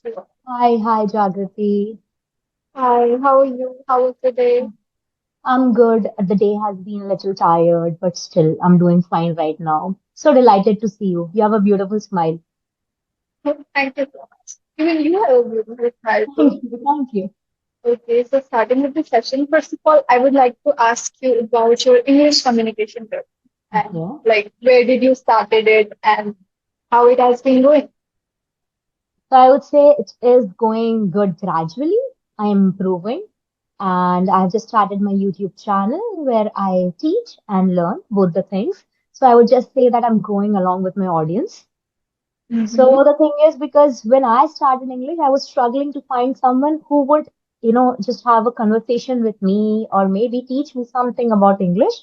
Hi, Jagriti. Hi, how are you? How was the day? I'm good. The day has been a little tired, but still, I'm doing fine right now. So delighted to see you. You have a beautiful smile. Thank you so much. Even you have a beautiful smile too. Thank you. Thank you. Okay, so starting with the session, first of all, I would like to ask you about your English communication journey and Okay. like where did you started it and how it has been going. So I would say it is going good gradually. I am improving. And I've just started my YouTube channel where I teach and learn both the things. So I would just say that I'm growing along with my audience. Mm-hmm. So the thing is, because when I started English, I was struggling to find someone who would, just have a conversation with me or maybe teach me something about English.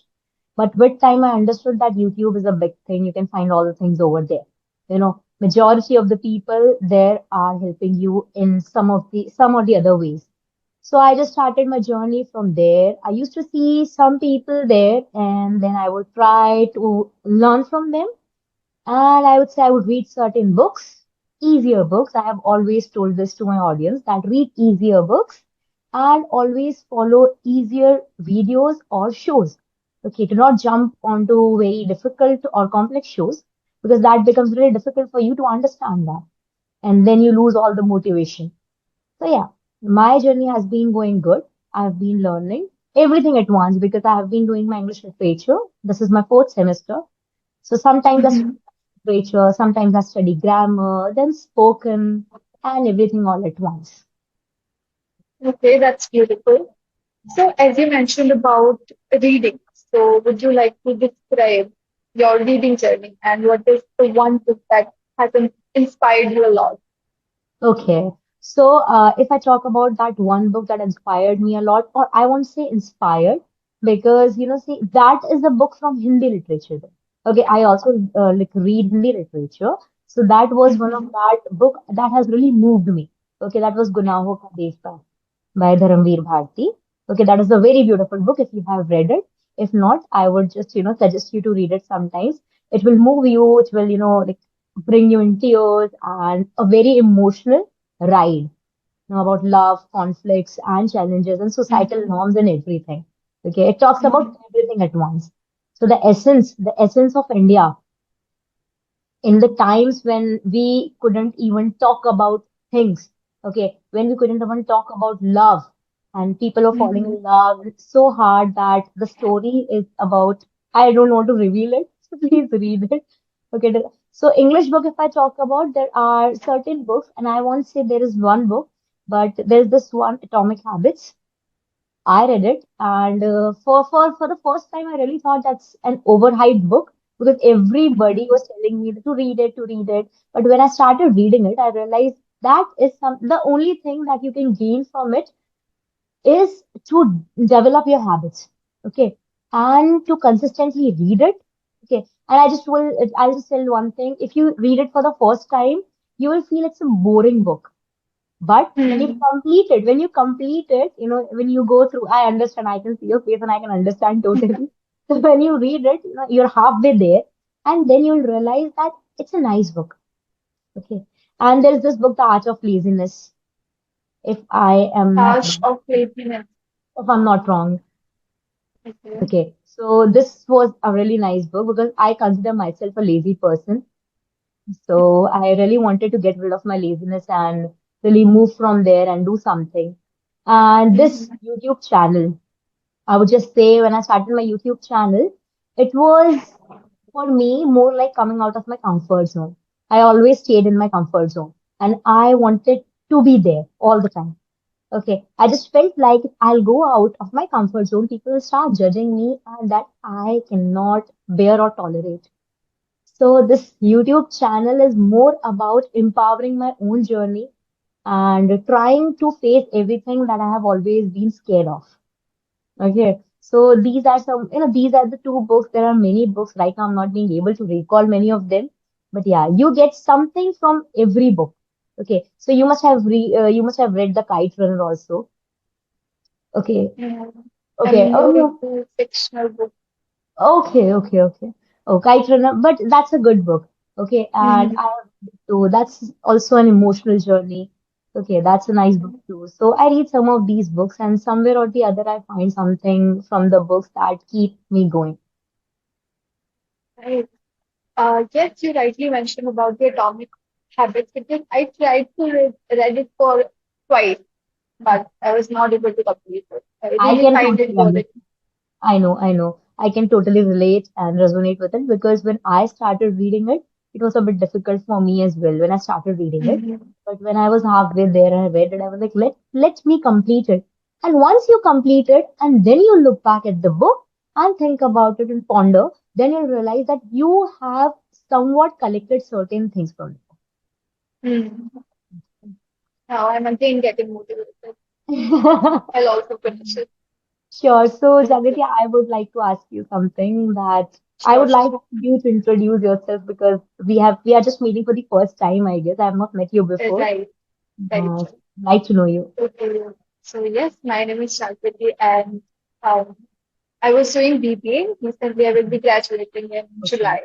But with time, I understood that YouTube is a big thing. You can find all the things over there. Majority of the people there are helping you in some or the other ways. So I just started my journey from there. I used to see some people there, and then I would try to learn from them, and I would say I would read certain books, easier books. I have always told this to my audience that read easier books and always follow easier videos or shows. Okay, do not jump onto very difficult or complex shows because that becomes really difficult for you to understand that. And then you lose all the motivation. So yeah, my journey has been going good. I've been learning everything at once because I have been doing my English literature. This is my fourth semester. So sometimes I Mm-hmm. study literature, sometimes I study grammar, then spoken, and everything all at once. Okay, that's beautiful. So as you mentioned about reading, so would you like to describe your reading journey and what is the one book that has inspired you a lot? Okay. So if I talk about that one book that inspired me a lot, or I won't say inspired, because see, that is a book from Hindi literature. Okay, I also like read Hindi literature. So that was one of Mm-hmm. that book that has really moved me. Okay, that was Gunaho Ka Devta by Dharamveer Bharti. Okay, that is a very beautiful book if you have read it. If not, I would just, suggest you to read it sometimes. It will move you, it will, like bring you in tears and a very emotional ride, about love, conflicts and challenges and societal norms and everything. Okay, it talks Mm-hmm. about everything at once. So the essence of India in the times when we couldn't even talk about things, okay, when we couldn't even talk about love and people are falling Mm-hmm. in love so hard that the story is about, I don't want to reveal it, so please read it. Okay, so English book, if I talk about, there are certain books, and I won't say there is one book, but there's this one, Atomic Habits. I read it, and for the first time, I really thought that's an overhyped book because everybody was telling me to read it, to read it. But when I started reading it, I realized that is the only thing that you can gain from it is to develop your habits, okay, and to consistently read it, okay. And I'll just tell one thing: if you read it for the first time, you will feel it's a boring book, but Mm-hmm. when you complete it, when you go through, I understand, I can see your face and I can understand totally. So when you read it, you're halfway there, and then you'll realize that it's a nice book. Okay. And there's this book, The Art of Laziness, if I am not Harsh wrong. of laziness. If I'm not wrong. Okay. Okay. So this was a really nice book because I consider myself a lazy person. So I really wanted to get rid of my laziness and really move from there and do something. And this Mm-hmm. YouTube channel, I would just say when I started my YouTube channel, it was for me more like coming out of my comfort zone. I always stayed in my comfort zone and I wanted to be there all the time. Okay. I just felt like if I'll go out of my comfort zone, people will start judging me and that I cannot bear or tolerate. So this YouTube channel is more about empowering my own journey and trying to face everything that I have always been scared of. Okay. So these are these are the two books. There are many books. Right now, I'm not being able to recall many of them. But yeah, you get something from every book. Okay. So you must have read The Kite Runner also. Okay. Yeah. Okay. I'm Oh more no. into fictional books. Okay. Oh, Kite Runner, but that's a good book. Okay, and Mm-hmm. I have so that's also an emotional journey. Okay, that's a nice book too. So I read some of these books, and somewhere or the other, I find something from the books that keep me going. Right. Yes, you rightly mentioned about the atomic habits because I tried to read it for twice, but I was not able to complete it. I I really can find it totally boring. understand. I know, I know. I can totally relate and resonate with it because when I started reading it, it was a bit difficult for me as well when I started reading it. Mhm. But when I was halfway there and I read it, I was like, let me complete it. And once you complete it and then you look back at the book and think about it and ponder, then you'll realize that you have somewhat collected certain things from Hmm. Now I'm again getting motivated. it. I'll also finish it. Sure. So, Okay. Jagriti, I would like to ask you something that I Sure, would sure. like you to introduce yourself because we are just meeting for the first time, I guess. I have not met you before. Right, right, Uh, right. like to know you. Okay. So yes, my name is Jagriti and um, I was doing BBA. Recently, I will be graduating in Okay. July,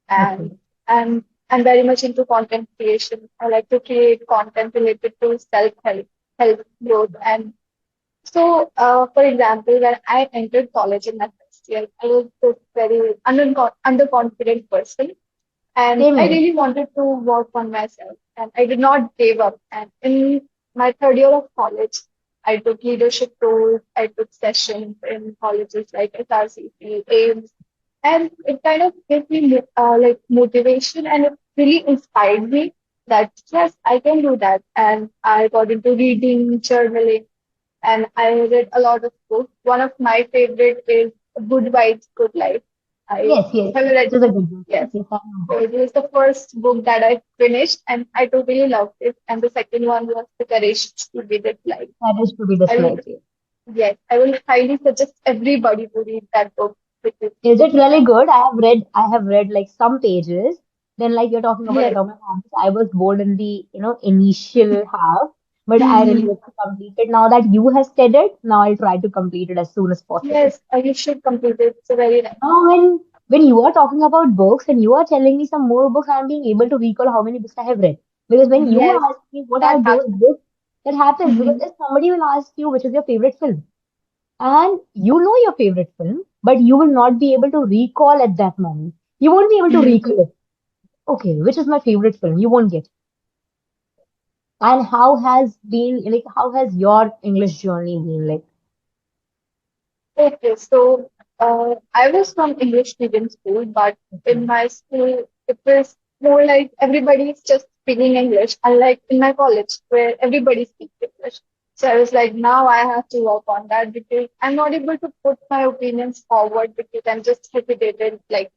and Okay. I'm very much into content creation. I like to create content related to self-help, health growth, and so, for example, when I entered college in my first year, I was this very underconfident person, and Same I here. really wanted to work on myself, and I did not give up. And in my third year of college, I took leadership roles, I took sessions in colleges like SRCC, AIMS, and it kind of gave me like motivation, and it really inspired me that yes, I can do that. And I got into reading, journaling, and I read a lot of books. One of my favorite is Good Vibes, Good Life. I Yes, yes. have It read, is a good book. yes. Yes, I So know. it was the first book that I finished, and I totally loved it. And the second one was The Courage to Be This Life. That is to be I disliked. would, Yes. yes, I will highly suggest everybody to read that book because Is it it's, really good? I have read like some pages. Then like you're talking about yes. Atomic Habits, I was bored in the, initial half, but I really Mhm. want to complete it. Now that you have said it, now I'll try to complete it as soon as possible. Yes, you should complete it. It's a very nice. Now when you are talking about books and you are telling me some more books, I'm being able to recall how many books I have read. Because when you Yes, ask me what that are those happens. books, that happens because Mhm. if somebody will ask you which is your favorite film, and you know your favorite film, but you will not be able to recall at that moment. You won't be able to Mhm. recall it. Okay, which is my favorite film? You won't get. And how has your English journey been like? Okay, so I was from English medium school, but in my school, it was more like everybody is just speaking English, unlike in my college where everybody speaks English. So I was like, now I have to work on that because I'm not able to put my opinions forward because I'm just hesitated, like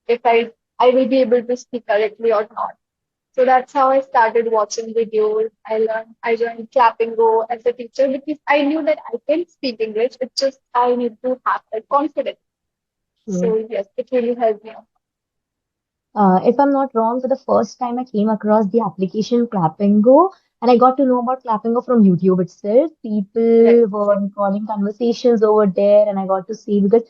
if I will be able to speak correctly or not. So that's how I started watching videos. I joined Clapingo as a teacher because I knew that I can speak English. It's just I need to have that confidence. Hmm. So yes, it really helped me out. If I'm not wrong, for the first time I came across the application Clapingo and I got to know about Clapingo from YouTube itself. Right. People were recording conversations over there and I got to see because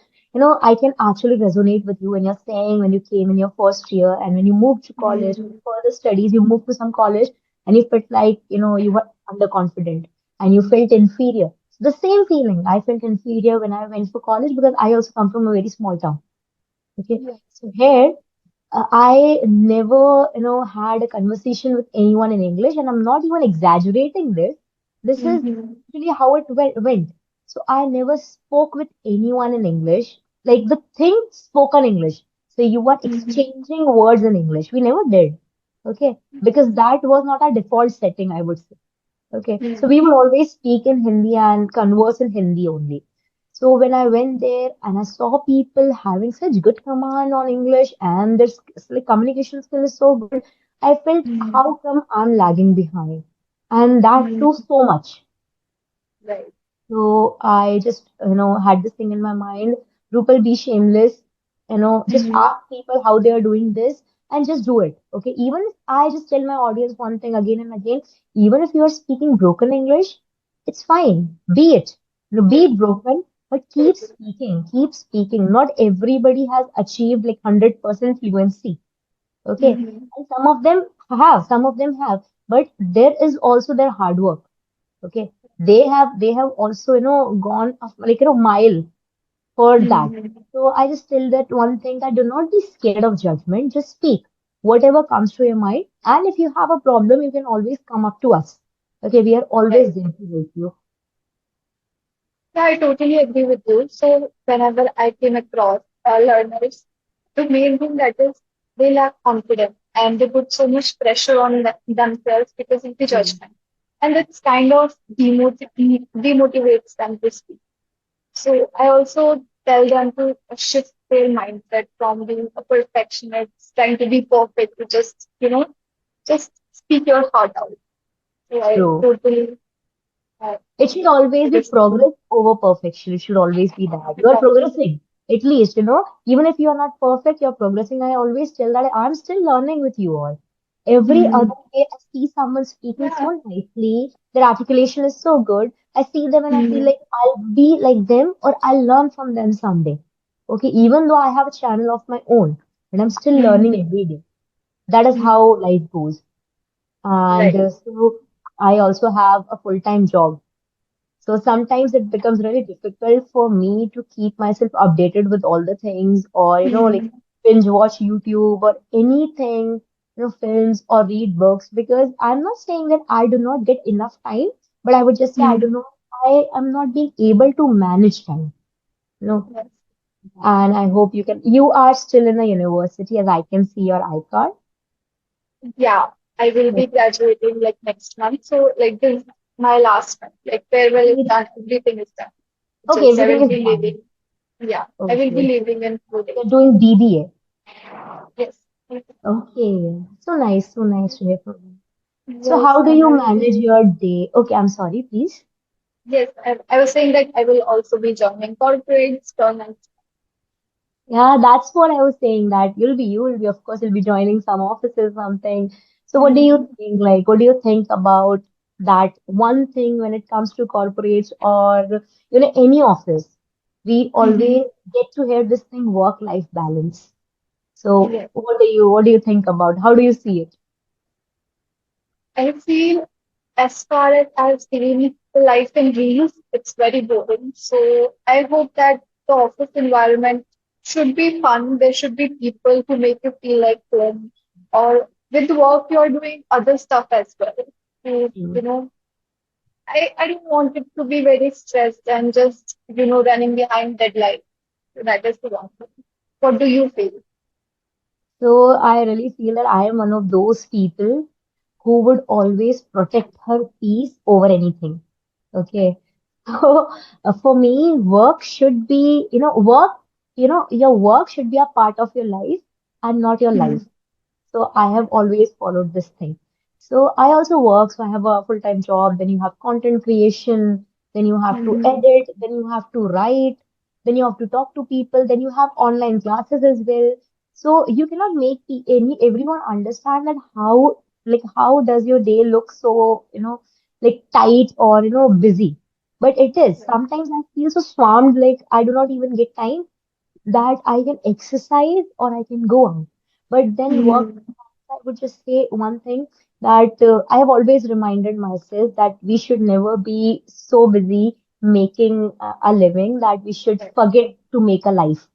I can actually resonate with you when you're saying when you came in your first year and when you moved to college, Mhm. for further studies, you moved to some college and you felt like, you were underconfident and you felt inferior. The same feeling. I felt inferior when I went for college because I also come from a very small town. Okay. Yeah. So here I never, had a conversation with anyone in English, and I'm not even exaggerating this. This is Mhm. really how it went. So I never spoke with anyone in English, like the thing spoken English. So you were Mhm. exchanging words in English. We never did. Okay. Because that was not our default setting, I would say. Okay, so Mhm. we would always speak in Hindi and converse in Hindi only. So when I went there and I saw people having such good command on English and their like communication skill is so good, I felt Mhm. how come I'm lagging behind, and that too Mhm. so much. Right. So I just, had this thing in my mind, Rupal, be shameless, just Mhm. ask people how they are doing this and just do it. Okay. Even if I just tell my audience one thing again and again, even if you are speaking broken English, it's fine. Be it. Be Right. it broken, but keep Totally. speaking. Keep speaking. Not everybody has achieved like 100% fluency. Okay. Mhm. And some of them have. but there is also their hard work. Okay, they have also gone like mile for that. Mm-hmm. So I just tell that one thing, that do not be scared of judgment. Just speak whatever comes to your mind. And if you have a problem, you can always come up to us. Okay, we are always Right. there to help you. Yeah, I totally agree with you. So whenever I came across learners, the main thing that is they lack confidence and they put so much pressure on themselves because of the Hmm. judgment. And it's kind of demotivates them to speak. So I also tell them to shift their mindset from being a perfectionist, trying to be perfect, to just, just speak your heart out. So I True. totally It should always be understand. progress over perfection. It should always be that. You are Right. progressing. At least, even if you are not perfect, you're progressing. I always tell that I'm still learning with you all. Every Hmm. other day, I see someone speaking Yeah. so nicely. Their articulation is so good. I see them and I feel Hmm. like I'll be like them or I'll learn from them someday. Okay, even though I have a channel of my own, but I'm still learning Hmm. every day. That is Hmm. how life goes. And Right. so I also have a full-time job. So sometimes it becomes really difficult for me to keep myself updated with all the things, or, like Hmm. binge watch YouTube or anything, films or read books, because I'm not saying that I do not get enough time, but I would just say I do Hmm. not, I am not being able to manage time, you know, Yes. and I hope you are still in the university as I can see your iCard. Yeah. I will be graduating like next month. So like this is my last month. Like farewell is done. Everything is done. Okay, Just I everything will is be done. leaving. Yeah. I will be Okay. leaving in 2 days. You're doing BBA. Yes. Okay. So nice to hear from you. So Yes. how do And you I will manage be. your day? Okay, I'm sorry, please. Yes. I was saying that I will also be joining corporates, government. Yeah, that's what I was saying, that you will be, of course, you'll be joining some offices, something. So what do you Hmm. think? Like, what do you think about that one thing when it comes to corporates or, any office? We Hmm. always get to hear this thing, work-life balance. So Yes. what do you think about? How do you see it? I feel as far as I've seen the life in reels, it's very boring. So I hope that the office environment should be fun. There should be people who make you feel like home, or with work you're doing other stuff as well. So, Hmm. I don't want it to be very stressed and just, running behind deadline. So that is the one thing. What do you feel? So I really feel that I am one of those people who would always protect her peace over anything. Okay. So for me, work should be, your work should be a part of your life and not your Hmm. life. So I have always followed this thing. So I also work. So I have a full-time job. Then you have content creation. Then you have to Hmm. edit. Then you have to write. Then you have to talk to people. Then you have online classes as well. So you cannot make everyone understand that how does your day look so like tight or busy. But it is sometimes I feel so swamped, like I do not even get time that I can exercise or I can go out. But then work, Hmm. I would just say one thing, that I have always reminded myself that we should never be so busy making a living that we should Right. forget to make a life.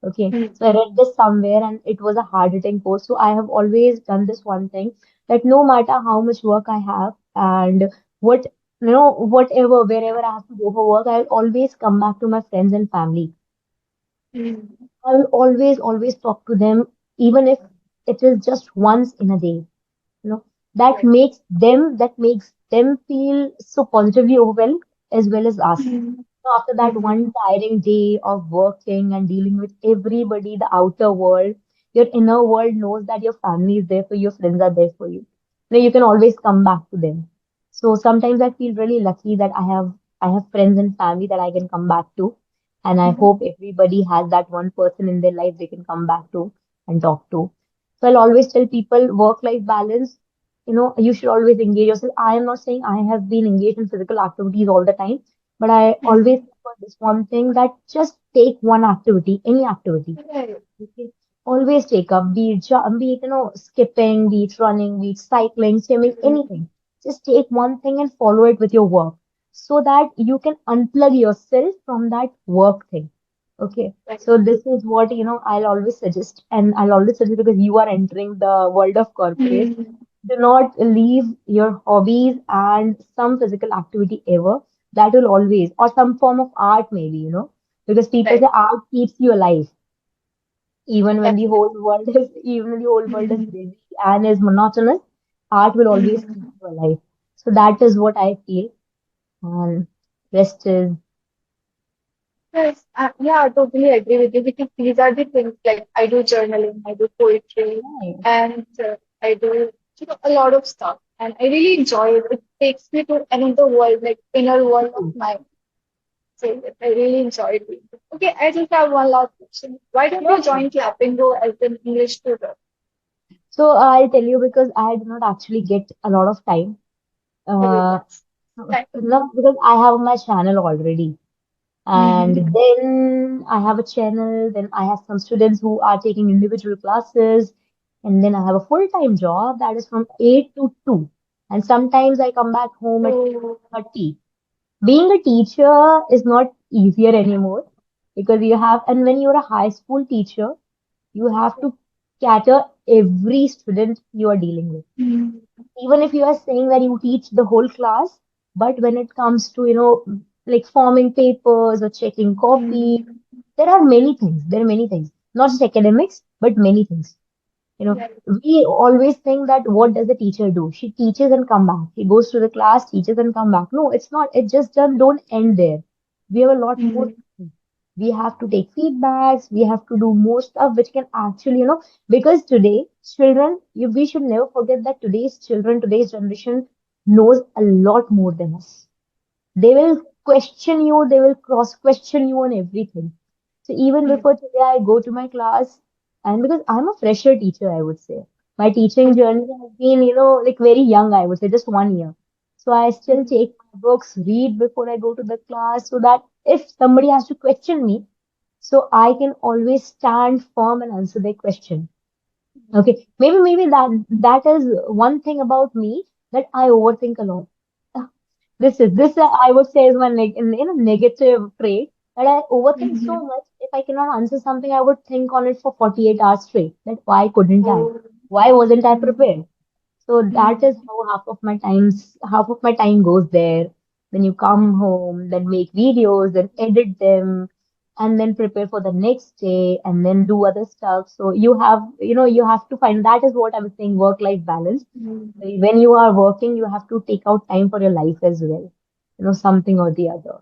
Okay. Hmm. So I read this somewhere and it was a hard-hitting post. So I have always done this one thing, that no matter how much work I have and what, whatever, wherever I have to go for work, I'll always come back to my friends and family. Hmm. I will always talk to them, even if it is just once in a day. You know, Right. that makes them feel so positively overwhelmed as well as us. Hmm. So after that Hmm. one tiring day of working and dealing with everybody, the outer world, your inner world knows that your family is there for you, your friends are there for you. You can always come back to them. So sometimes I feel really lucky that I have friends and family that I can come back to. And I Hmm. hope everybody has that one person in their life they can come back to and talk to. So I'll always tell people work-life balance, you should always engage yourself. I am not saying I have been engaged in physical activities all the time, but I always Hmm. prefer this one thing, that just take one activity, any activity. Right. Okay. Always take up, be it, skipping, be it running, be it cycling, swimming, Mm-hmm. anything. Just take one thing and follow it with your work so that you can unplug yourself from that work thing. Okay. Right. So this is what, I'll always suggest, and I'll always suggest because you are entering the world of corporate. Mm-hmm. Do not leave your hobbies and some physical activity ever. That will always, or some form of art maybe, because people say Right. art keeps you alive even when the Definitely. whole world is even when the whole world is busy and is monotonous, art will always keep Mm-hmm. you alive. So that is what I feel. And rest is Yes, yeah, I totally agree with you because these are the things like I do journaling, I do poetry, right. and I do a lot of stuff, and I really enjoy it. It takes me to another world, like inner world of True. mine. So yes, I really enjoy doing it. Okay, I just have one last question. Why don't Sure, you sure. join Clapingo as an English tutor? So I'll tell you because I do not actually get a lot of time. Okay, Uh, that's fine. not because I have my channel already. And Mm-hmm. then I have a channel, then I have some students who are taking individual classes, and then I have a full-time job that is from 8 to 2. And sometimes I come back home at So, 30. Being a teacher is not easier anymore because you have, and when you're a high school teacher, you have to cater every student you are dealing with. mm-hmm. Even if you are saying that you teach the whole class, but when it comes to, like forming papers or checking copy, Mm-hmm. there are many things. There are many things, not just academics, but many things. Yes. We always think that what does the teacher do? She teaches and come back. He goes to the class, teaches and come back. No, it's not. It just don't end there. We have a lot more Mm-hmm. to do. We have to take feedbacks. We have to do more stuff which can actually, because today children, we should never forget that today's children, today's generation knows a lot more than us. They will question you, they will cross question you on everything. So even before today, I go to my class, and because I'm a fresher teacher, I would say. My teaching Okay. journey has been, like very young, I would say, just 1 year. So I still Mm-hmm. take my books, read before I go to the class, so that if somebody has to question me, so I can always stand firm and answer their question. Okay, maybe that is one thing about me that I overthink a lot. This I would say is my in a negative trait that I overthink so Mm-hmm. much. If I cannot answer something, I would think on it for 48 hours straight. That why couldn't I? Oh. Why wasn't I Mm-hmm. prepared? So that is how half of my time goes there. Then you come home, then make videos, then edit them, and then prepare for the next day, and then do other stuff. So you have to find that is what I was saying, work-life balance. Mm-hmm. When you are working, you have to take out time for your life as well, something or the other.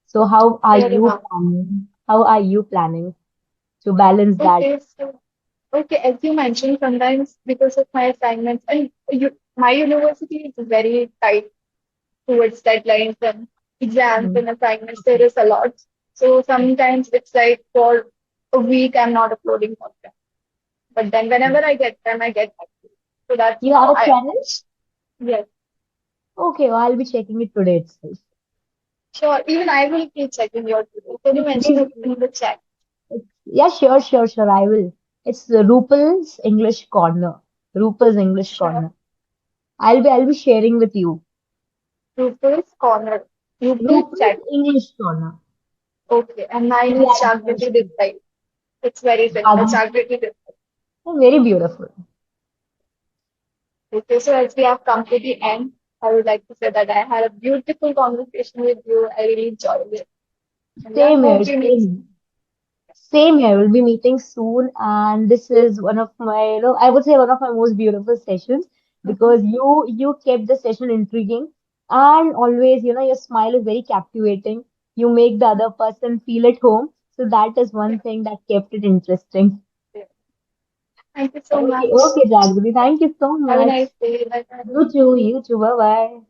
So how are Fair you enough. planning? How are you planning to balance that? Okay, so okay, as you mentioned, sometimes because of my assignments and my university is very tight towards deadlines and exams Mm, and assignments. There okay. is a lot. So sometimes it's like for a week I'm not uploading content. But then whenever I get time, I get back to it. So that's You how have a I channel? manage. Yes, Okay, well, I'll be checking it today itself. sure. Even I will keep checking your video. Can you mention Please, it in the chat? yeah, sure, sure, sure. I will. It's the Rupal's English Corner. Rupal's English Sure. Corner. I'll be sharing with you. Pupil's corner. Pupil Rupal's chat. English Corner. Okay. And mine Maybe is I'll Jagriti share this it. side. It's very simple. Jaggery. Jagriti this side. Very beautiful. Okay, so as we have come to the end, I would like to say that I had a beautiful conversation with you. I really enjoyed it. And yeah, Same here, hope we meet same. Same here. We'll be meeting soon, and this is one of my, I would say one of my most beautiful sessions soon. because you kept the session intriguing, and always, your smile is very captivating. You make the other person feel at home, so that is one thing that kept it interesting. Thank you so Okay, much. okay, Jagri, thank you so Have a much. nice day. Bye bye. You too, you too. Bye bye.